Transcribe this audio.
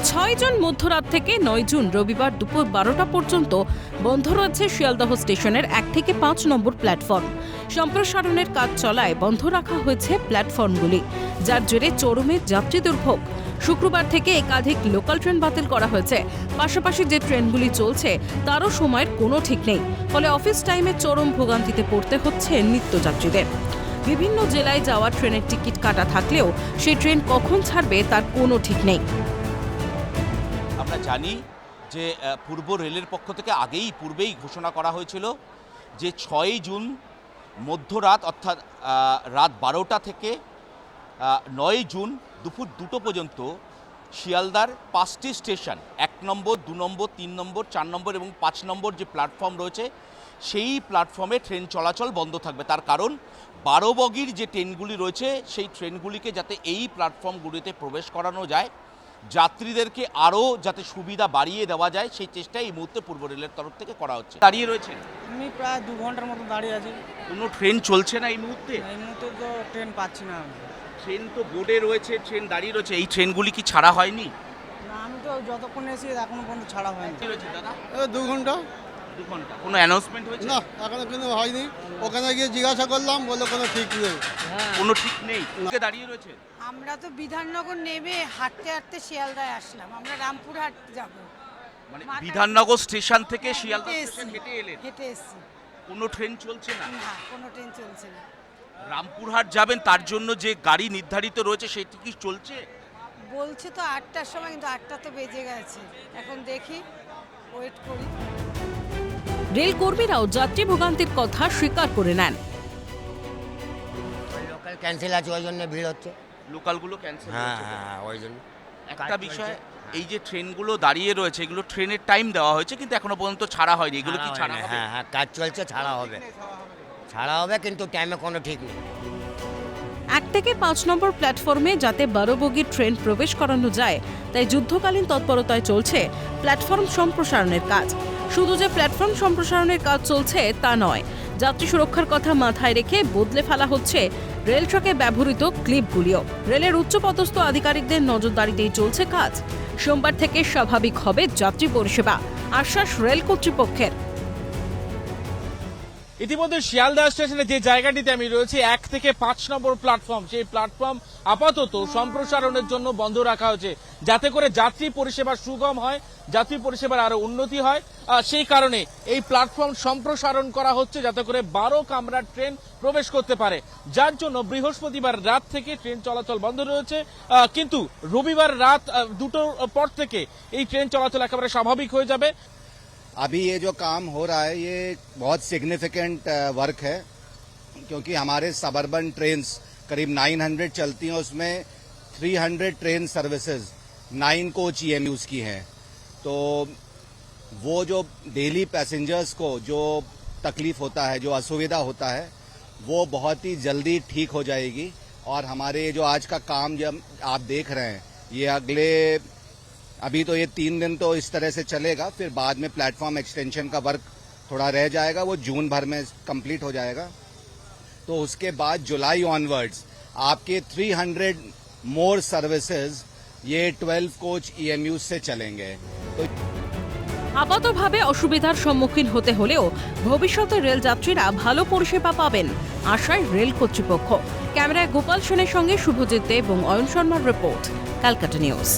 6 June মধ্যরাত থেকে 9 June রবিবার দুপুর 12টা পর্যন্ত বন্ধ রয়েছে শিয়ালদহ স্টেশনের 1 থেকে 5 নম্বর প্ল্যাটফর্ম। সম্প্রসারণের কাজ চলায় বন্ধ রাখা হয়েছে প্ল্যাটফর্মগুলি, যার জেরে চরমে যাত্রী দুর্ভোগ। শুক্রবার থেকে একাধিক লোকাল ট্রেন বাতিল করা হয়েছে। পাশাপাশি যে ট্রেনগুলি চলছে তারও সময়ের কোনো ঠিক নেই, ফলে অফিস টাইমে চরম ভোগান্তিতে পড়তে হচ্ছে নিত্যযাত্রীদের। বিভিন্ন জেলায় যাওয়া ট্রেনের টিকিট কাটা থাকলেও সেই ট্রেন কখন ছাড়বে তার কোনো ঠিক নেই। আমরা জানি যে পূর্ব রেলের পক্ষ থেকে পূর্বেই ঘোষণা করা হয়েছিল যে 6 জুন মধ্যরাত অর্থাৎ রাত 12টা থেকে 9 জুন দুপুর 2টো পর্যন্ত শিয়ালদার 5টি স্টেশন 1 নম্বর, 2 নম্বর, 3 নম্বর, 4 নম্বর এবং 5 নম্বর যে প্ল্যাটফর্ম রয়েছে সেই প্ল্যাটফর্মে ট্রেন চলাচল বন্ধ থাকবে। তার কারণ 12 বগির যে ট্রেনগুলি রয়েছে সেই ট্রেনগুলিকে যাতে এই প্ল্যাটফর্মগুলিতে প্রবেশ করানো যায়, যাত্রীদেরকে আরও যাতে সুবিধা বাড়িয়ে দেওয়া যায়, সেই চেষ্টা এই মুহূর্তে পূর্ব রেলের তরফ থেকে করা হচ্ছে। দাঁড়িয়ে রয়েছেন? আমি প্রায় 2 ঘন্টার মতো দাঁড়িয়ে আছি। কোনো ট্রেন চলছে না এই মুহূর্তে? এই মুহূর্তে তো ট্রেন পাচ্ছি না আমি। ট্রেন তো বোর্ডে রয়েছে, ট্রেন দাঁড়িয়ে রয়েছে, এই ট্রেনগুলি কি ছাড়া হয়নি? না, আমি তো যতক্ষণ এসে এখনো পর্যন্ত ছাড়া হয়নি। কি রয়েছে দাদা? 2 ঘন্টা। 2 ঘন্টা। কোনো অ্যানাউন্সমেন্ট হয়েছে? না, এখনো কোনো হয়নি। ওখানে গিয়ে জিজ্ঞাসা করলাম, বললো কোনো ঠিক নেই। কোনো ঠিক নেই। কে দাঁড়িয়ে রয়েছে? আমরা তো বিধাননগর নেমে হাঁটতে হাঁটতে শিয়ালদায় আসলাম। আমরা রামপুরহাট যাব। মানে বিধাননগর স্টেশন থেকে শিয়ালদা স্টেশন হেঁটে এলেন? হেঁটে এসেছি। কোনো ট্রেন চলছে না? না, কোনো ট্রেন চলছে না। রামপুরহাট যাবেন, তার জন্য যে গাড়ি নির্ধারিত রয়েছে সেটি কি চলছে? বলছে তো 8টার সময়, কিন্তু 8টা তো বেজে গেছে। এখন দেখি, ওয়েট করি। রেল কর্মীরাও যাত্রী ভোগান্তির কথা স্বীকার করে নেন। লোকাল ক্যান্সেল আছে, ওই জন্য ভিড় হচ্ছে। লোকালগুলো ক্যান্সেল হ্যাঁ হচ্ছে? হ্যাঁ, ওই জন্য। একটা বিষয়, এই যে ট্রেনগুলো দাঁড়িয়ে রয়েছে এগুলো ট্রেনের টাইম দেওয়া হয়েছে কিন্তু এখনো পর্যন্ত ছাড়া হয়নি, এগুলো কি ছাড়া হবে? হ্যাঁ হ্যাঁ, কাজ চলছে, ছাড়া হবে। ছাড়া হবে, কিন্তু টাইমে কোনো ঠিক নেই। 1 থেকে 5 নম্বর প্ল্যাটফর্মে যাতে 12 বগির ট্রেন প্রবেশ করানো যায়, তাই যুদ্ধকালীন তৎপরতায় চলছে প্ল্যাটফর্ম সম্প্রসারণের কাজ। শুধু যে প্ল্যাটফর্ম সম্প্রসারণের কাজ চলছে তা নয়, যাত্রী সুরক্ষার কথা মাথায় রেখে বদলে ফেলা হচ্ছে রেল ট্র্যাকে ব্যবহৃত ক্লিপগুলিও। রেলের উচ্চপদস্থ আধিকারিকদের নজরদারিতেই চলছে কাজ। সোমবার থেকে স্বাভাবিক হবে যাত্রী পরিষেবা, আশ্বাস রেল কর্তৃপক্ষের। ইতিমধ্যে শিয়ালদহ স্টেশনে যে জায়গাটিতে আমি রয়েছি 1 থেকে 5 নম্বর প্ল্যাটফর্ম, সেই প্ল্যাটফর্ম আপাতত সম্প্রসারণের জন্য বন্ধ রাখা হয়েছে, যাতে করে যাত্রী পরিষেবা সুগম হয়, যাত্রী পরিষেবার আরো উন্নতি হয়। সেই কারণে এই প্ল্যাটফর্ম সম্প্রসারণ করা হচ্ছে, যাতে করে 12 কামরার ট্রেন প্রবেশ করতে পারে, যার জন্য বৃহস্পতিবার রাত থেকে ট্রেন চলাচল বন্ধ রয়েছে। কিন্তু রবিবার রাত 2টোর পর থেকে এই ট্রেন চলাচল একেবারে স্বাভাবিক হয়ে যাবে। अभी ये जो काम हो रहा है ये बहुत सिग्निफिकेंट वर्क है, क्योंकि हमारे सबअर्बन ट्रेन्स करीब 900 चलती हैं, उसमें 300 ट्रेन सर्विसेज 9 कोच EMUs की हैं। तो वो जो डेली पैसेंजर्स को जो तकलीफ होता है, जो असुविधा होता है, वो बहुत ही जल्दी ठीक हो जाएगी। और हमारे जो आज का काम जब आप देख रहे हैं, ये अभी तो ये 3 दिन तो इस तरह से चलेगा, फिर बाद में प्लेटफॉर्म एक्सटेंशन का वर्क थोड़ा रह जाएगा, वो जून भर में कंप्लीट हो जाएगा। तो उसके बाद जुलाई ऑनवर्ड्स आपके 300 मोर सर्विसेज ये 12 कोच EMU से चलेंगे। तो আপাতভাবে অসুবিধার সম্মুখীন হতে হলেও ভবিষ্যতে রেল যাত্রীরা ভালো পরিষেবা পাবেন, আশায় রেল কর্তৃপক্ষ। ক্যামেরায় গোপাল সেনের সঙ্গে শুভজিৎ দেব এবং অয়ন শর্মার রিপোর্ট, ক্যালকাটা নিউজ।